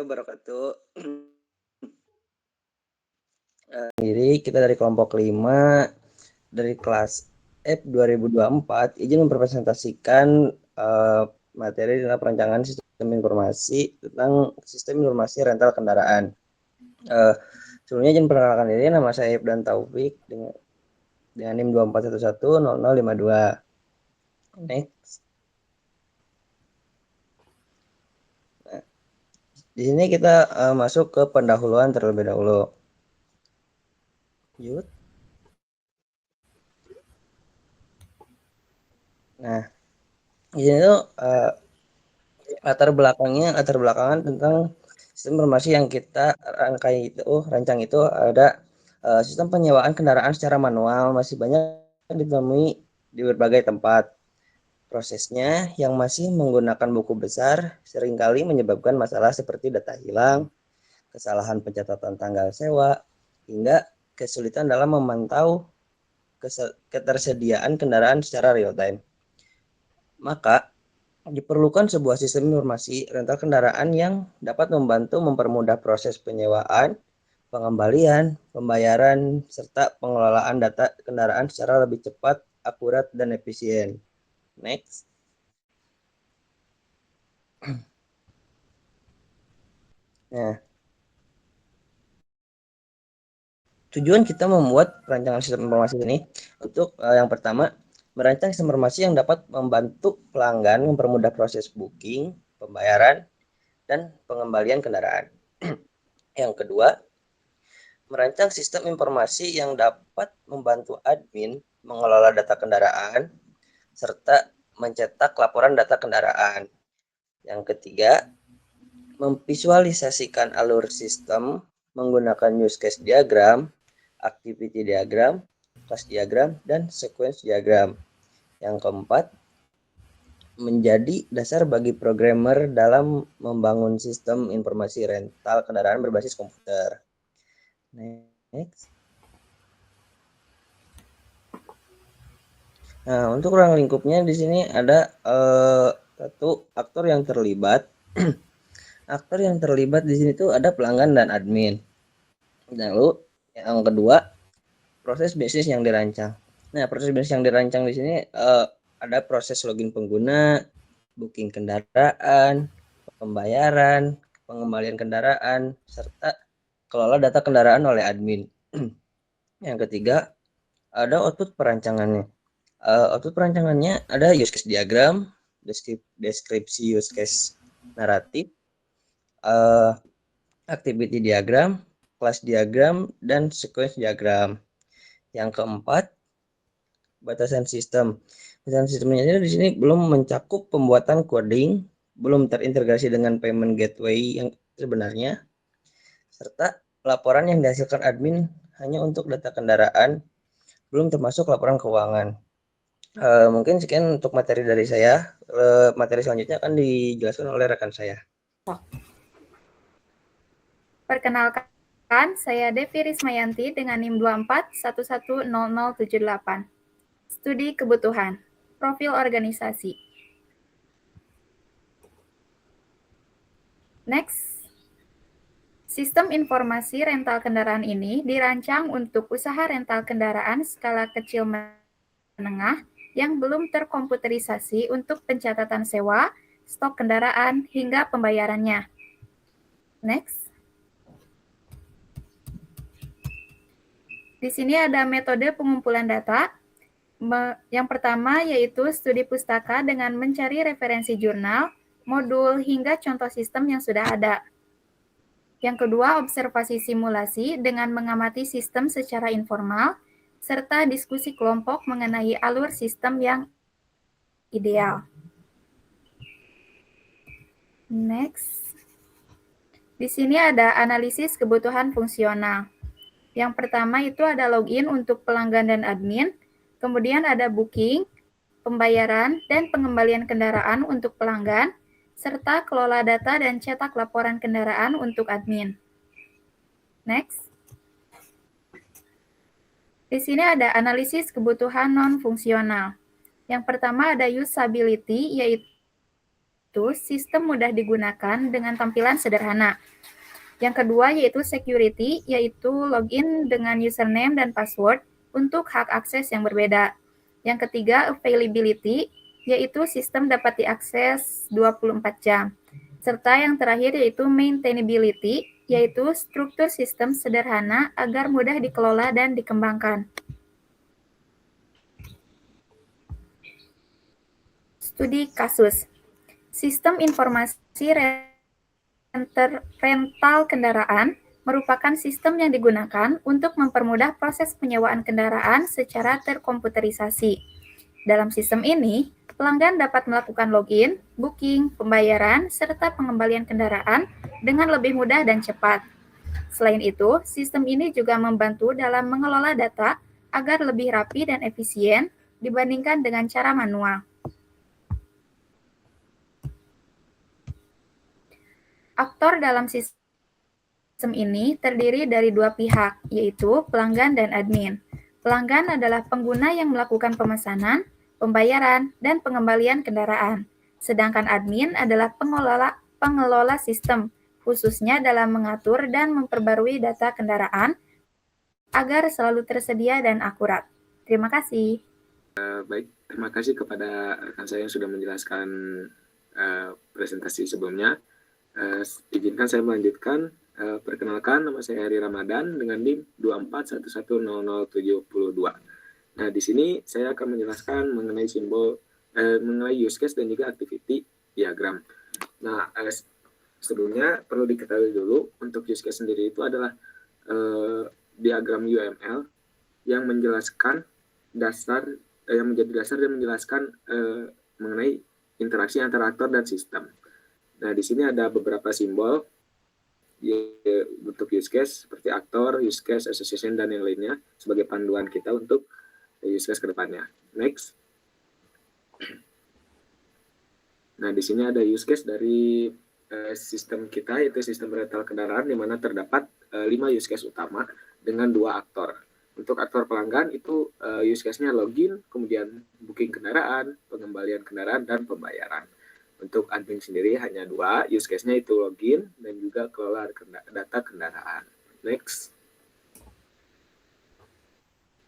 wabarakatuh. Diri kita dari kelompok 5 dari kelas F 2024 izin mempresentasikan materi tentang perancangan sistem informasi tentang sistem informasi rental kendaraan. Sebelumnya izin perkenalkan diri, nama saya Ibdan Taufik dengan NIM 24110052. Next. Nah, di sini kita masuk ke pendahuluan terlebih dahulu. Yud. Nah, di sini tuh latar belakangan tentang sistem informasi yang kita rancang itu ada sistem penyewaan kendaraan secara manual masih banyak ditemui di berbagai tempat. Prosesnya yang masih menggunakan buku besar seringkali menyebabkan masalah seperti data hilang, kesalahan pencatatan tanggal sewa, hingga kesulitan dalam memantau ketersediaan kendaraan secara real time. Maka diperlukan sebuah sistem informasi rental kendaraan yang dapat membantu mempermudah proses penyewaan, pengembalian, pembayaran, serta pengelolaan data kendaraan secara lebih cepat, akurat, dan efisien. Next. Nah, tujuan kita membuat perancangan sistem informasi ini untuk yang pertama, merancang sistem informasi yang dapat membantu pelanggan mempermudah proses booking, pembayaran, dan pengembalian kendaraan. Yang kedua, merancang sistem informasi yang dapat membantu admin mengelola data kendaraan serta mencetak laporan data kendaraan. Yang ketiga, memvisualisasikan alur sistem menggunakan use case diagram, activity diagram, class diagram, dan sequence diagram. Yang keempat, menjadi dasar bagi programmer dalam membangun sistem informasi rental kendaraan berbasis komputer. Next. Nah, untuk ruang lingkupnya di sini ada satu aktor yang terlibat. Aktor yang terlibat di sini tuh ada pelanggan dan admin. Lalu yang kedua, proses bisnis yang dirancang. Nah, proses bisnis yang dirancang di sini ada proses login pengguna, booking kendaraan, pembayaran, pengembalian kendaraan, serta kelola data kendaraan oleh admin. Yang ketiga, ada output perancangannya. Output perancangannya ada use case diagram, deskripsi use case naratif, activity diagram, class diagram, dan sequence diagram. Yang keempat, batasan sistem. Batasan sistemnya di sini belum mencakup pembuatan coding, belum terintegrasi dengan payment gateway yang sebenarnya, serta laporan yang dihasilkan admin hanya untuk data kendaraan, belum termasuk laporan keuangan. Mungkin sekian untuk materi dari saya. Materi selanjutnya akan dijelaskan oleh rekan saya. Perkenalkan, saya Devi Rismayanti dengan NIM 24110078. Studi kebutuhan, profil organisasi. Next. Sistem informasi rental kendaraan ini dirancang untuk usaha rental kendaraan skala kecil menengah yang belum terkomputerisasi untuk pencatatan sewa, stok kendaraan, hingga pembayarannya. Next. Di sini ada metode pengumpulan data. Yang pertama yaitu studi pustaka dengan mencari referensi jurnal, modul, hingga contoh sistem yang sudah ada. Yang kedua, observasi simulasi dengan mengamati sistem secara informal, serta diskusi kelompok mengenai alur sistem yang ideal. Next. Di sini ada analisis kebutuhan fungsional. Yang pertama itu ada login untuk pelanggan dan admin, kemudian ada booking, pembayaran, dan pengembalian kendaraan untuk pelanggan, serta kelola data dan cetak laporan kendaraan untuk admin. Next. Di sini ada analisis kebutuhan non-fungsional. Yang pertama ada usability, yaitu sistem mudah digunakan dengan tampilan sederhana. Yang kedua yaitu security, yaitu login dengan username dan password untuk hak akses yang berbeda. Yang ketiga availability, yaitu sistem dapat diakses 24 jam. Serta yang terakhir yaitu maintainability, yaitu struktur sistem sederhana agar mudah dikelola dan dikembangkan. Studi kasus. Sistem informasi rental kendaraan merupakan sistem yang digunakan untuk mempermudah proses penyewaan kendaraan secara terkomputerisasi. Dalam sistem ini, pelanggan dapat melakukan login, booking, pembayaran, serta pengembalian kendaraan dengan lebih mudah dan cepat. Selain itu, sistem ini juga membantu dalam mengelola data agar lebih rapi dan efisien dibandingkan dengan cara manual. Aktor dalam sistem ini terdiri dari dua pihak, yaitu pelanggan dan admin. Pelanggan adalah pengguna yang melakukan pemesanan, pembayaran, dan pengembalian kendaraan. Sedangkan admin adalah pengelola sistem, khususnya dalam mengatur dan memperbarui data kendaraan agar selalu tersedia dan akurat. Terima kasih. Baik, terima kasih kepada rekan saya yang sudah menjelaskan presentasi sebelumnya. Izinkan saya melanjutkan. Perkenalkan, nama saya Heri Ramadan dengan NIM 241100072. Nah, di sini saya akan menjelaskan mengenai mengenai use case dan juga activity diagram. Nah, sebelumnya perlu diketahui dulu untuk use case sendiri itu adalah diagram UML yang menjelaskan yang menjadi dasar dan menjelaskan mengenai interaksi antara aktor dan sistem. Nah, di sini ada beberapa simbol bentuk use case seperti aktor, use case, association, dan yang lainnya sebagai panduan kita untuk use case ke depannya. Next. Nah, di sini ada use case dari sistem kita, yaitu sistem rental kendaraan, di mana terdapat 5 use case utama dengan 2 aktor. Untuk aktor pelanggan itu use case-nya login, kemudian booking kendaraan, pengembalian kendaraan, dan pembayaran. Untuk admin sendiri hanya 2, use case-nya itu login dan juga kelola data kendaraan. Next.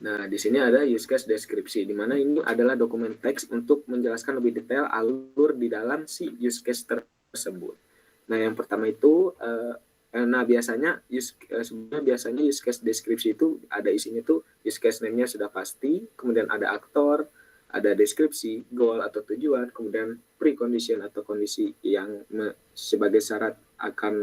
Nah, di sini ada use case deskripsi, di mana ini adalah dokumen teks untuk menjelaskan lebih detail alur di dalam si use case tersebut. Nah, yang pertama itu, biasanya use case deskripsi itu ada isinya tuh use case name-nya sudah pasti, kemudian ada aktor, ada deskripsi, goal atau tujuan, kemudian precondition atau kondisi yang sebagai syarat akan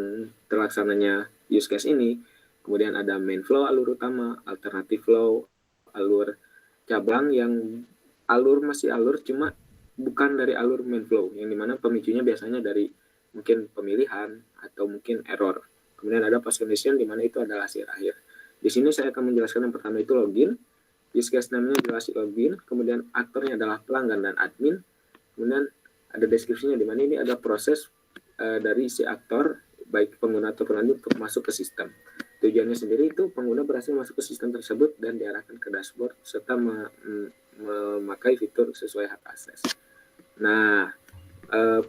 terlaksananya use case ini, kemudian ada main flow alur utama, alternative flow, alur cabang yang masih alur cuma bukan dari alur main flow, yang dimana pemicunya biasanya dari mungkin pemilihan atau mungkin error. Kemudian ada post condition, di mana itu adalah hasil akhir. Di sini saya akan menjelaskan yang pertama itu login. Use case namanya jelas login, kemudian aktornya adalah pelanggan dan admin, kemudian ada deskripsinya di mana ini ada proses dari si aktor, baik pengguna atau penlanjut untuk masuk ke sistem. Tujuannya sendiri itu pengguna berhasil masuk ke sistem tersebut dan diarahkan ke dashboard serta memakai fitur sesuai hak akses. Nah,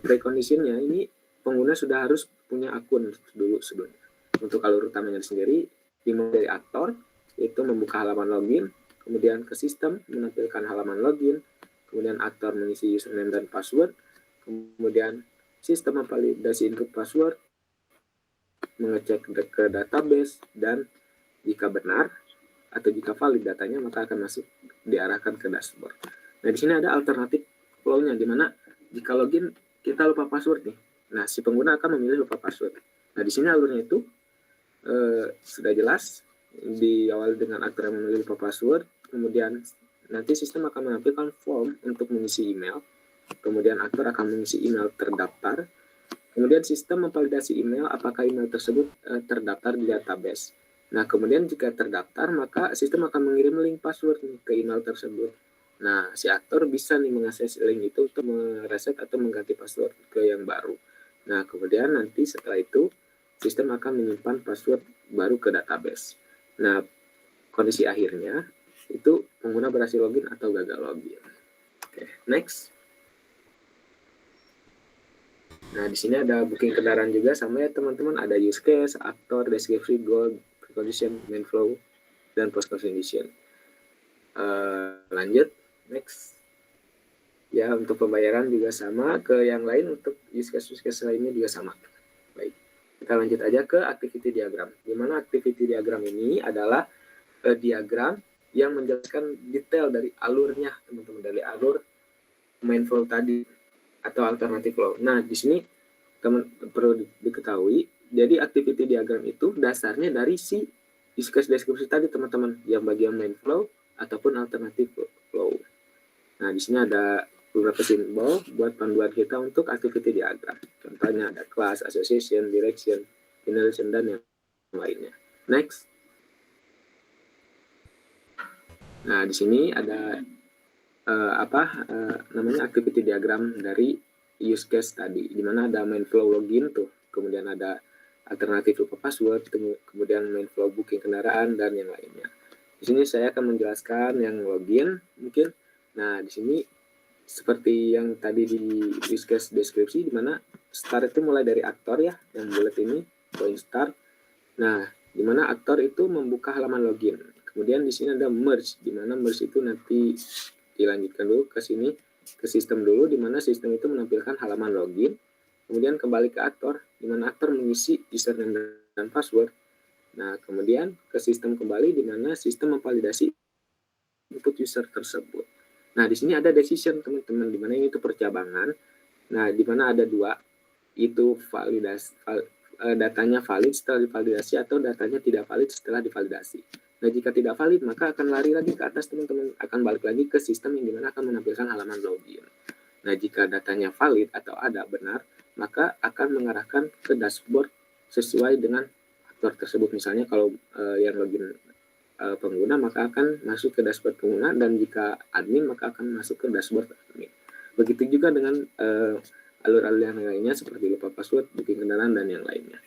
preconditionnya ini pengguna sudah harus punya akun dulu sebelumnya. Untuk alur utamanya sendiri dimulai dari aktor, yaitu membuka halaman login, kemudian ke sistem menampilkan halaman login, kemudian aktor mengisi username dan password, kemudian sistem memvalidasi input password, mengecek ke database, dan jika benar atau jika valid datanya maka akan masuk diarahkan ke dashboard. Nah, di sini ada alternatif flow-nya, di mana jika login kita lupa password nih. Nah, si pengguna akan memilih lupa password. Nah, di sini alurnya itu sudah jelas, diawali dengan aktor yang memilih lupa password, kemudian nanti sistem akan menampilkan form untuk mengisi email, kemudian aktor akan mengisi email terdaftar, kemudian sistem memvalidasi email apakah email tersebut terdaftar di database. Nah, kemudian jika terdaftar, maka sistem akan mengirim link password ke email tersebut. Nah, si aktor bisa nih mengakses link itu untuk mereset atau mengganti password ke yang baru. Nah, kemudian nanti setelah itu, sistem akan menyimpan password baru ke database. Nah, kondisi akhirnya itu pengguna berhasil login atau gagal login. Oke, next. Nah, di sini ada booking kendaraan juga sama ya teman-teman. Ada use case, aktor, deskripsi, goal, precondition, main flow, dan post condition. Lanjut, next. Ya, untuk pembayaran juga sama. Ke yang lain untuk use case lainnya juga sama. Baik, kita lanjut aja ke activity diagram. Di mana activity diagram ini adalah diagram yang menjelaskan detail dari alurnya, teman-teman, dari alur main flow tadi atau alternative flow. Nah, di sini teman perlu diketahui, jadi activity diagram itu dasarnya dari si use case deskripsi tadi, teman-teman, yang bagian main flow ataupun alternative flow. Nah, di sini ada beberapa simbol buat panduan kita untuk activity diagram. Contohnya ada class, association, direction, generation, dan yang lainnya. Next. Nah, di sini ada namanya activity diagram dari use case tadi, di mana ada main flow login tuh, kemudian ada alternatif lupa password, kemudian main flow booking kendaraan, dan yang lainnya. Di sini saya akan menjelaskan yang login mungkin. Nah, di sini seperti yang tadi di use case deskripsi, di mana start itu mulai dari aktor ya, yang bullet ini, point start. Nah, di mana aktor itu membuka halaman login. Kemudian di sini ada merge, di mana merge itu nanti dilanjutkan dulu ke sini, ke sistem dulu, di mana sistem itu menampilkan halaman login, kemudian kembali ke aktor, di mana aktor mengisi username dan password. Nah, kemudian ke sistem kembali, di mana sistem memvalidasi input user tersebut. Nah, di sini ada decision, teman-teman, di mana ini itu percabangan. Nah, di mana ada dua, itu datanya valid setelah divalidasi atau datanya tidak valid setelah divalidasi. Nah, jika tidak valid, maka akan lari lagi ke atas, teman-teman. Akan balik lagi ke sistem yang dimana akan menampilkan halaman login. Nah, jika datanya valid atau ada benar, maka akan mengarahkan ke dashboard sesuai dengan aktor tersebut. Misalnya kalau yang login pengguna, maka akan masuk ke dashboard pengguna, dan jika admin, maka akan masuk ke dashboard admin. Begitu juga dengan alur-alur yang lainnya seperti lupa password, booking kendaraan, dan yang lainnya.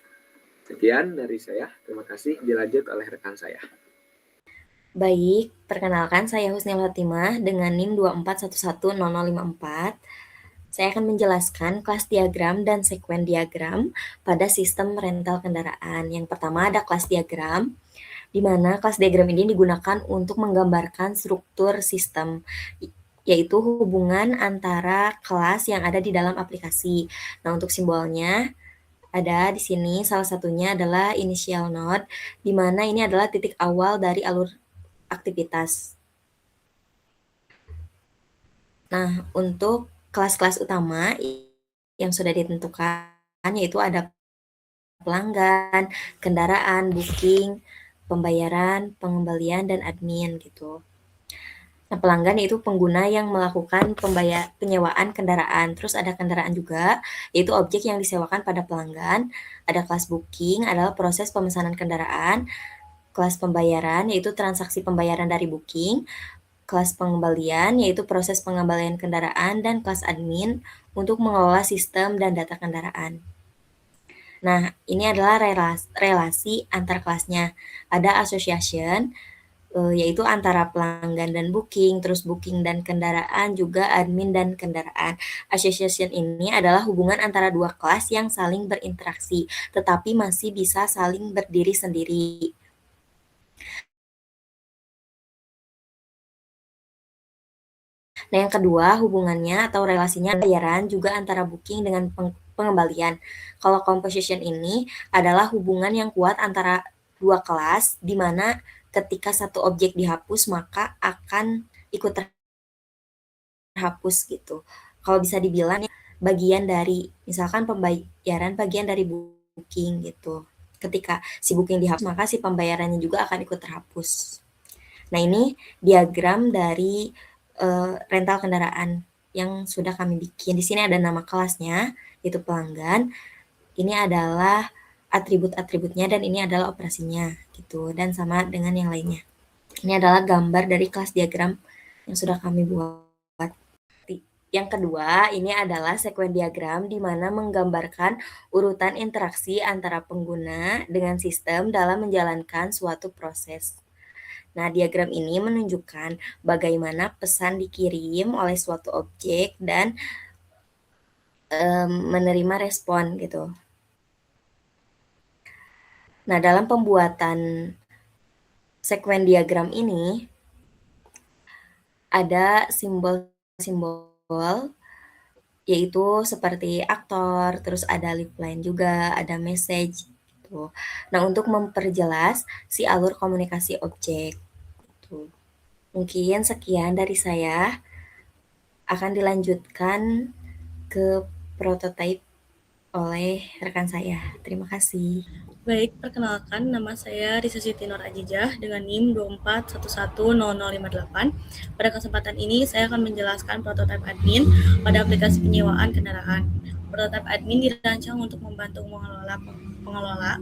Sekian dari saya. Terima kasih. Dilanjut oleh rekan saya. Baik, perkenalkan saya Husnil Hatimah dengan NIM 24110054. Saya akan menjelaskan kelas diagram dan sekuen diagram pada sistem rental kendaraan. Yang pertama ada kelas diagram, di mana kelas diagram ini digunakan untuk menggambarkan struktur sistem, yaitu hubungan antara kelas yang ada di dalam aplikasi. Nah, untuk simbolnya ada di sini, salah satunya adalah initial node, di mana ini adalah titik awal dari alur aktivitas. Nah, untuk kelas-kelas utama yang sudah ditentukan, yaitu ada pelanggan, kendaraan, booking, pembayaran, pengembalian, dan admin gitu. Nah, pelanggan yaitu pengguna yang melakukan penyewaan kendaraan. Terus ada kendaraan juga, yaitu objek yang disewakan pada pelanggan. Ada kelas booking, adalah proses pemesanan kendaraan. Kelas pembayaran, yaitu transaksi pembayaran dari booking. Kelas pengembalian, yaitu proses pengembalian kendaraan. Dan kelas admin, untuk mengelola sistem dan data kendaraan. Nah, ini adalah relasi antar kelasnya. Ada association, yaitu antara pelanggan dan booking, terus booking dan kendaraan, juga admin dan kendaraan. Association ini adalah hubungan antara dua kelas yang saling berinteraksi, tetapi masih bisa saling berdiri sendiri. Nah, yang kedua, hubungannya atau relasinya pembayaran juga antara booking dengan pengembalian. Kalau composition ini adalah hubungan yang kuat antara dua kelas, di mana ketika satu objek dihapus, maka akan ikut terhapus gitu. Kalau bisa dibilang bagian dari, misalkan pembayaran bagian dari booking gitu. Ketika si booking dihapus, maka si pembayarannya juga akan ikut terhapus. Nah, ini diagram dari rental kendaraan yang sudah kami bikin. Di sini ada nama kelasnya, yaitu pelanggan. Ini adalah atribut-atributnya, dan ini adalah operasinya gitu, dan sama dengan yang lainnya. Ini adalah gambar dari kelas diagram yang sudah kami buat. Yang kedua, ini adalah sekuen diagram, di mana menggambarkan urutan interaksi antara pengguna dengan sistem dalam menjalankan suatu proses. Nah, diagram ini menunjukkan bagaimana pesan dikirim oleh suatu objek dan menerima respon gitu. Nah, dalam pembuatan sekuen diagram ini ada simbol-simbol yaitu seperti aktor, terus ada lifeline juga, ada message gitu. Nah, untuk memperjelas si alur komunikasi objek gitu. Mungkin sekian dari saya, akan dilanjutkan ke prototipe oleh rekan saya. Terima kasih. Baik, perkenalkan nama saya Risa Siti Nur Ajijah dengan NIM 24110058. Pada kesempatan ini saya akan menjelaskan prototipe admin pada aplikasi penyewaan kendaraan. Prototipe admin dirancang untuk membantu pengelola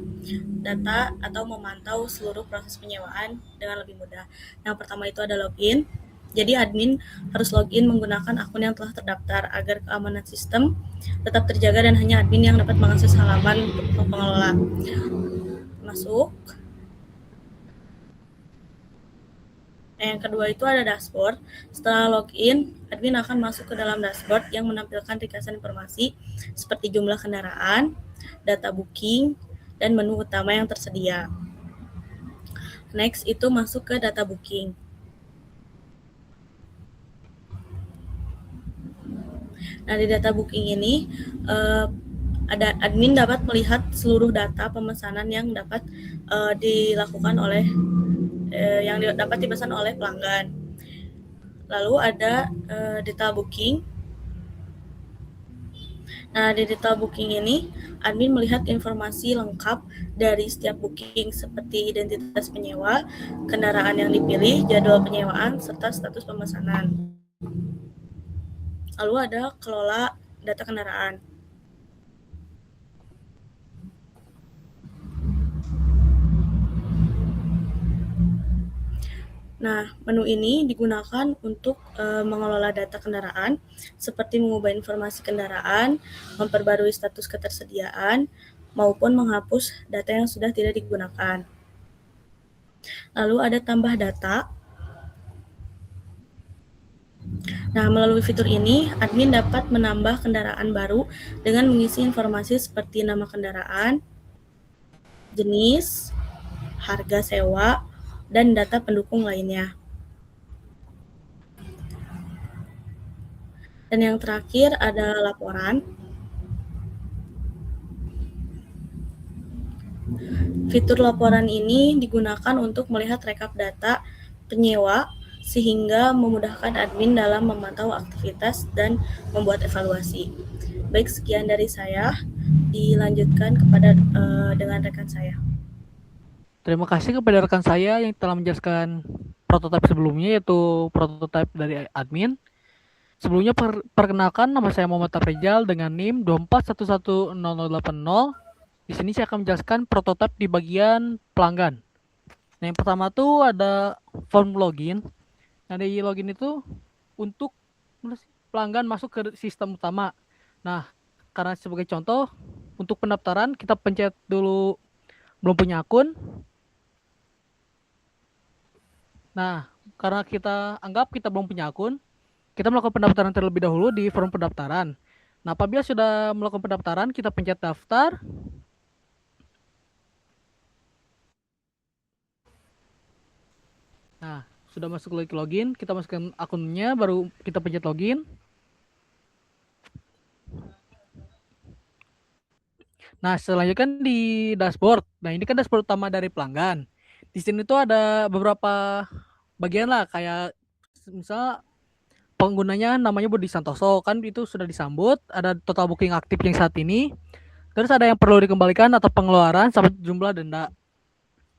data atau memantau seluruh proses penyewaan dengan lebih mudah. Yang pertama itu ada login. Jadi admin harus login menggunakan akun yang telah terdaftar agar keamanan sistem tetap terjaga dan hanya admin yang dapat mengakses halaman pengelola. Masuk. Yang kedua itu ada dashboard. Setelah login, admin akan masuk ke dalam dashboard yang menampilkan ringkasan informasi seperti jumlah kendaraan, data booking, dan menu utama yang tersedia. Next itu masuk ke data booking. Nah, di data booking ini ada admin dapat melihat seluruh data pemesanan yang dapat dilakukan oleh yang dapat dipesan oleh pelanggan. Lalu ada detail booking. Nah, di detail booking ini admin melihat informasi lengkap dari setiap booking seperti identitas penyewa, kendaraan yang dipilih, jadwal penyewaan, serta status pemesanan. Lalu ada kelola data kendaraan. Nah, menu ini digunakan untuk mengelola data kendaraan seperti mengubah informasi kendaraan, memperbarui status ketersediaan, maupun menghapus data yang sudah tidak digunakan. Lalu ada tambah data. Nah, melalui fitur ini, admin dapat menambah kendaraan baru dengan mengisi informasi seperti nama kendaraan, jenis, harga sewa, dan data pendukung lainnya. Dan yang terakhir ada laporan. Fitur laporan ini digunakan untuk melihat rekap data penyewa sehingga memudahkan admin dalam memantau aktivitas dan membuat evaluasi. Baik, sekian dari saya. Dilanjutkan kepada dengan rekan saya. Terima kasih kepada rekan saya yang telah menjelaskan prototipe sebelumnya, yaitu prototipe dari admin. Sebelumnya perkenalkan, nama saya Muhammad Tafrizal dengan NIM 24110080. Di sini saya akan menjelaskan prototipe di bagian pelanggan. Nah, yang pertama tuh ada form login. Nah, di login itu untuk pelanggan masuk ke sistem utama. Nah, karena sebagai contoh, untuk pendaftaran kita pencet dulu belum punya akun. Nah, karena kita anggap kita belum punya akun, kita melakukan pendaftaran terlebih dahulu di forum pendaftaran. Nah, apabila sudah melakukan pendaftaran, kita pencet daftar. Nah, sudah masuk lagi login, kita masukkan akunnya, baru kita pencet login. Nah, selanjutnya kan di dashboard. Nah, ini kan dashboard utama dari pelanggan. Di sini tuh ada beberapa bagian lah, kayak misal penggunanya namanya Budi Santoso, kan itu sudah disambut, ada total booking aktif yang saat ini, terus ada yang perlu dikembalikan atau pengeluaran sampai jumlah denda.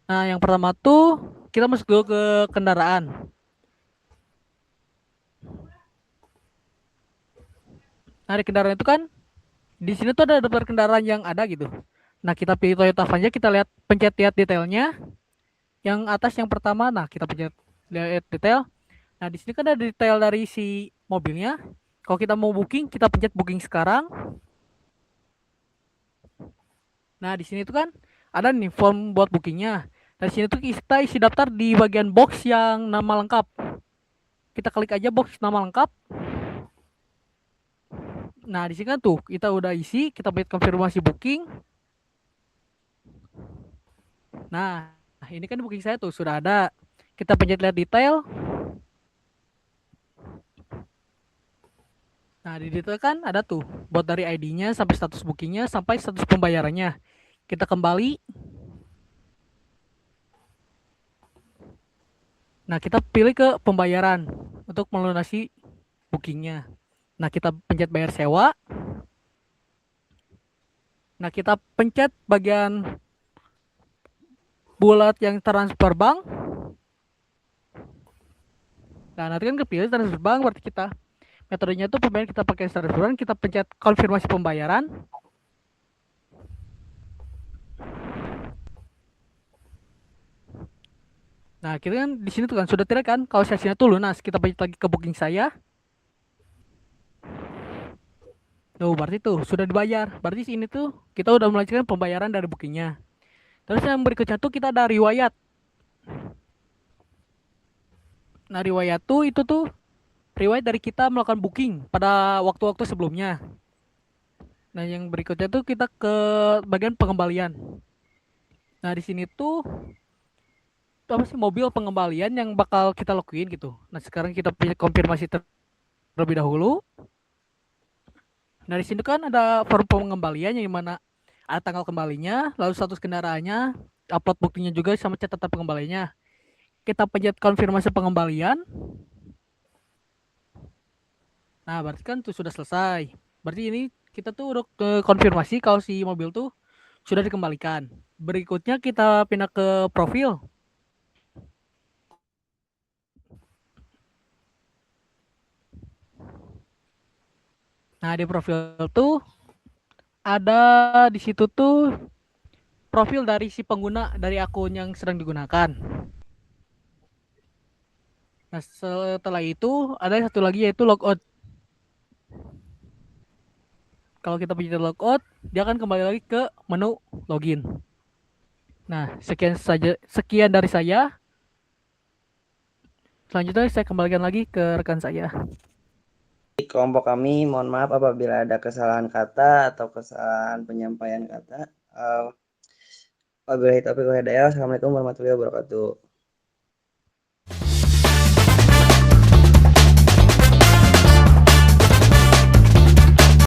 Nah, yang pertama tuh kita masuk dulu ke kendaraan. Nah, di kendaraan itu kan di sini tuh ada daftar kendaraan yang ada gitu. Nah, kita pilih Toyota Avanza, kita pencet lihat detailnya. Yang atas yang pertama, nah kita pencet lihat detail. Nah, di sini kan ada detail dari si mobilnya. Kalau kita mau booking, kita pencet booking sekarang. Nah, di sini tuh kan ada nih form buat bookingnya. Dari sini tuh kita isi daftar di bagian box yang nama lengkap. Kita klik aja box nama lengkap. Nah, di sini kan tuh kita udah isi, kita pencet konfirmasi booking. Nah, ini kan booking saya tuh sudah ada. Kita pencet lihat detail. Nah, di detail kan ada tuh buat dari ID-nya sampai status bookingnya sampai status pembayarannya. Kita kembali. Nah, kita pilih ke pembayaran untuk melunasi bookingnya. Nah, kita pencet bayar sewa. Nah, kita pencet bagian bulat yang transfer bank. Nah, nanti kan kepilih transfer bank, berarti kita metodenya itu pembayaran kita pakai transfer bank, kita pencet konfirmasi pembayaran. Nah, kita kan di sini tuh kan sudah tidak kan kalau sesinya tuh lunas, kita pencet lagi ke booking saya. Tuh, berarti tuh sudah dibayar. Berarti sini tuh kita udah melanjutkan pembayaran dari bookingnya. Terus yang berikutnya tuh kita ada riwayat. Nah, riwayat tuh itu tuh riwayat dari kita melakukan booking pada waktu-waktu sebelumnya. Nah, yang berikutnya tuh kita ke bagian pengembalian. Nah, di sini tuh apa sih mobil pengembalian yang bakal kita lakuin gitu. Nah, sekarang kita punya konfirmasi terlebih dahulu. Nah, di sini kan ada form pengembalian yang mana ada tanggal kembalinya, lalu status kendaraannya, upload buktinya juga sama catatan pengembaliannya. Kita pencet konfirmasi pengembalian. Nah, berarti kan tuh sudah selesai. Berarti ini kita tuh udah ke konfirmasi kalau si mobil tuh sudah dikembalikan. Berikutnya kita pindah ke profil. Nah, di profil tuh ada di situ tuh profil dari si pengguna dari akun yang sedang digunakan. Nah, setelah itu ada satu lagi yaitu logout. Kalau kita pencet logout, dia akan kembali lagi ke menu login. Nah, sekian dari saya. Selanjutnya saya kembalikan lagi ke rekan saya. Di kelompok kami, mohon maaf apabila ada kesalahan kata atau kesalahan penyampaian kata. Wabillahi taufiq wal hidayah. Assalamualaikum warahmatullahi wabarakatuh.